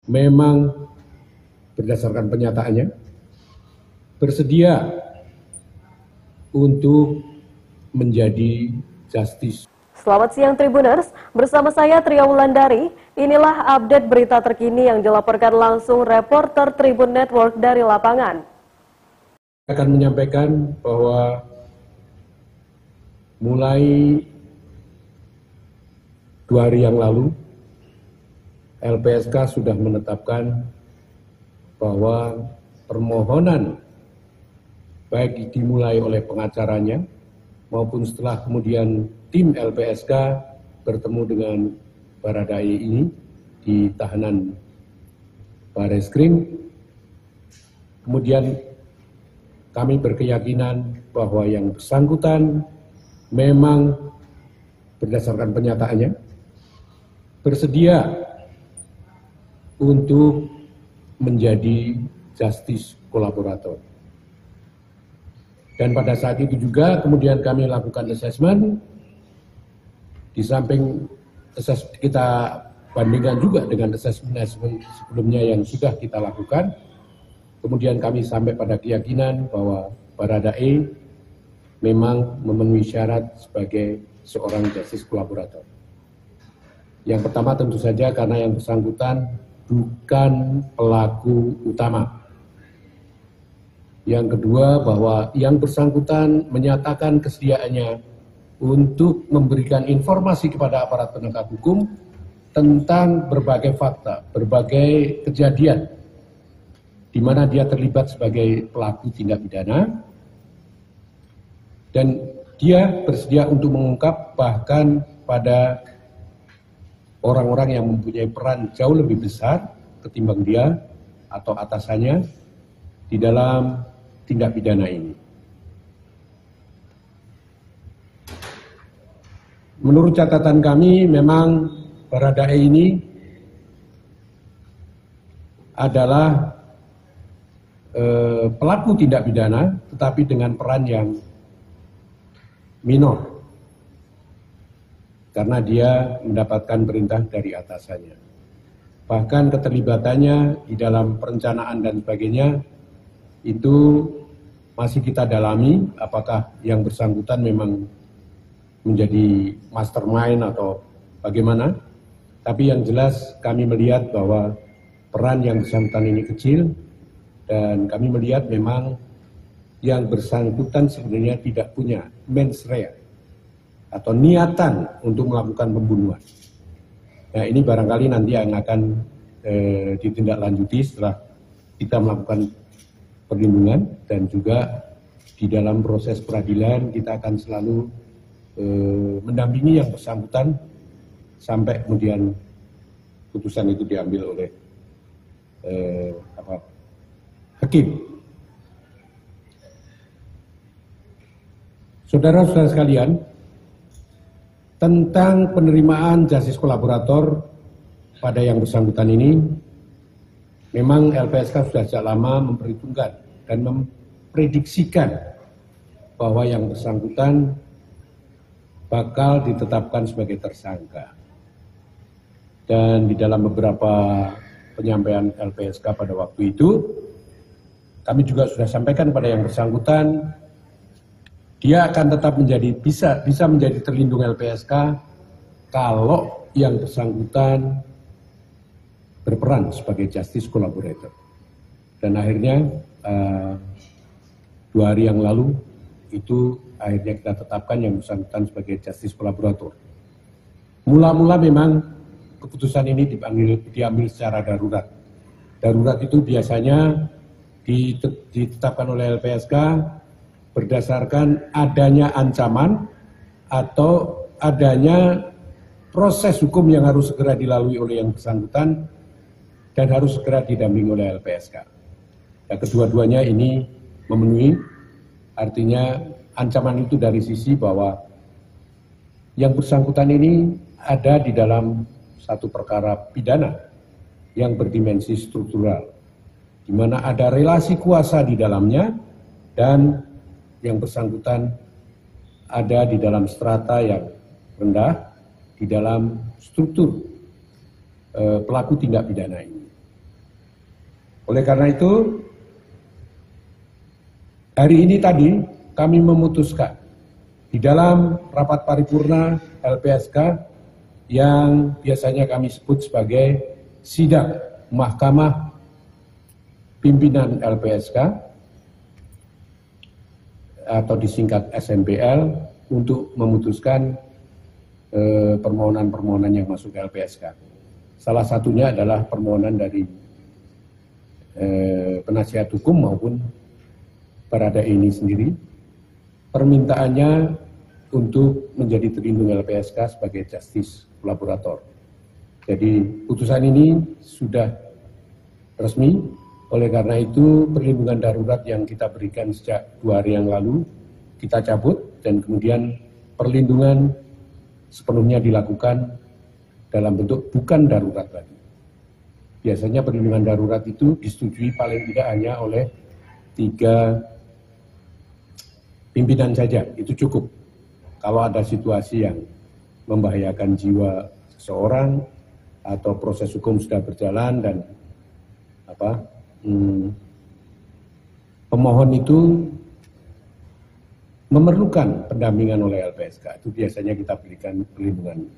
memang berdasarkan penyataannya bersedia untuk menjadi justice. Selamat siang Tribuners, bersama saya Tria Wulandari. Inilah update berita terkini yang dilaporkan langsung reporter Tribun Network dari lapangan. Saya akan menyampaikan bahwa mulai 2 hari yang lalu LPSK sudah menetapkan bahwa permohonan baik dimulai oleh pengacaranya maupun setelah kemudian tim LPSK bertemu dengan Baradae ini di tahanan Bareskrim. Kemudian kami berkeyakinan bahwa yang bersangkutan memang berdasarkan penyataannya bersedia untuk menjadi justice kolaborator. Dan pada saat itu juga kemudian kami lakukan assessment, di samping kita bandingkan juga dengan assessment sebelumnya yang sudah kita lakukan. Kemudian kami sampai pada keyakinan bahwa Baradae memang memenuhi syarat sebagai seorang justice kolaborator. Yang pertama tentu saja karena yang bersangkutan bukan pelaku utama. Yang kedua bahwa yang bersangkutan menyatakan kesediaannya untuk memberikan informasi kepada aparat penegak hukum tentang berbagai fakta, berbagai kejadian di mana dia terlibat sebagai pelaku tindak pidana, dan dia bersedia untuk mengungkap bahkan pada orang-orang yang mempunyai peran jauh lebih besar ketimbang dia atau atasannya di dalam tindak pidana ini. Menurut catatan kami, memang Baradae ini adalah pelaku tindak pidana, tetapi dengan peran yang minor, karena dia mendapatkan perintah dari atasannya. Bahkan keterlibatannya di dalam perencanaan dan sebagainya itu masih kita dalami, apakah yang bersangkutan memang menjadi mastermind atau bagaimana. Tapi yang jelas kami melihat bahwa peran yang bersangkutan ini kecil, dan kami melihat memang yang bersangkutan sebenarnya tidak punya mens rea atau niatan untuk melakukan pembunuhan. Nah, ini barangkali nanti yang akan ditindaklanjuti setelah kita melakukan perlindungan, dan juga di dalam proses peradilan kita akan selalu mendampingi yang bersangkutan sampai kemudian putusan itu diambil oleh hakim. Saudara-saudara sekalian, tentang penerimaan justice kolaborator pada yang bersangkutan ini, memang LPSK sudah sejak lama memperhitungkan dan memprediksikan bahwa yang bersangkutan bakal ditetapkan sebagai tersangka. Dan di dalam beberapa penyampaian LPSK pada waktu itu, kami juga sudah sampaikan pada yang bersangkutan, dia akan tetap bisa menjadi terlindung LPSK kalau yang bersangkutan berperan sebagai justice collaborator. Dan akhirnya 2 hari yang lalu itu akhirnya kita tetapkan yang bersangkutan sebagai justice collaborator. Mula-mula memang keputusan ini diambil secara darurat. Darurat itu biasanya ditetapkan oleh LPSK berdasarkan adanya ancaman atau adanya proses hukum yang harus segera dilalui oleh yang bersangkutan dan harus segera didampingi oleh LPSK. Nah, kedua-duanya ini memenuhi, artinya ancaman itu dari sisi bahwa yang bersangkutan ini ada di dalam satu perkara pidana yang berdimensi struktural, di mana ada relasi kuasa di dalamnya dan yang bersangkutan ada di dalam strata yang rendah di dalam struktur pelaku tindak pidana ini. Oleh karena itu, hari ini tadi kami memutuskan di dalam rapat paripurna LPSK yang biasanya kami sebut sebagai sidang Mahkamah Pimpinan LPSK atau disingkat SMPL untuk memutuskan permohonan-permohonan yang masuk ke LPSK. Salah satunya adalah permohonan dari penasihat hukum maupun Baradae ini sendiri. Permintaannya untuk menjadi terlindung LPSK sebagai justice kolaborator. Jadi putusan ini sudah resmi, oleh karena itu perlindungan darurat yang kita berikan sejak 2 hari yang lalu kita cabut dan kemudian perlindungan sepenuhnya dilakukan dalam bentuk bukan darurat lagi. Biasanya perlindungan darurat itu disetujui paling tidak hanya oleh 3 pimpinan saja, itu cukup. Kalau ada situasi yang membahayakan jiwa seseorang atau proses hukum sudah berjalan dan pemohon itu memerlukan pendampingan oleh LPSK, itu biasanya kita berikan perlindungan.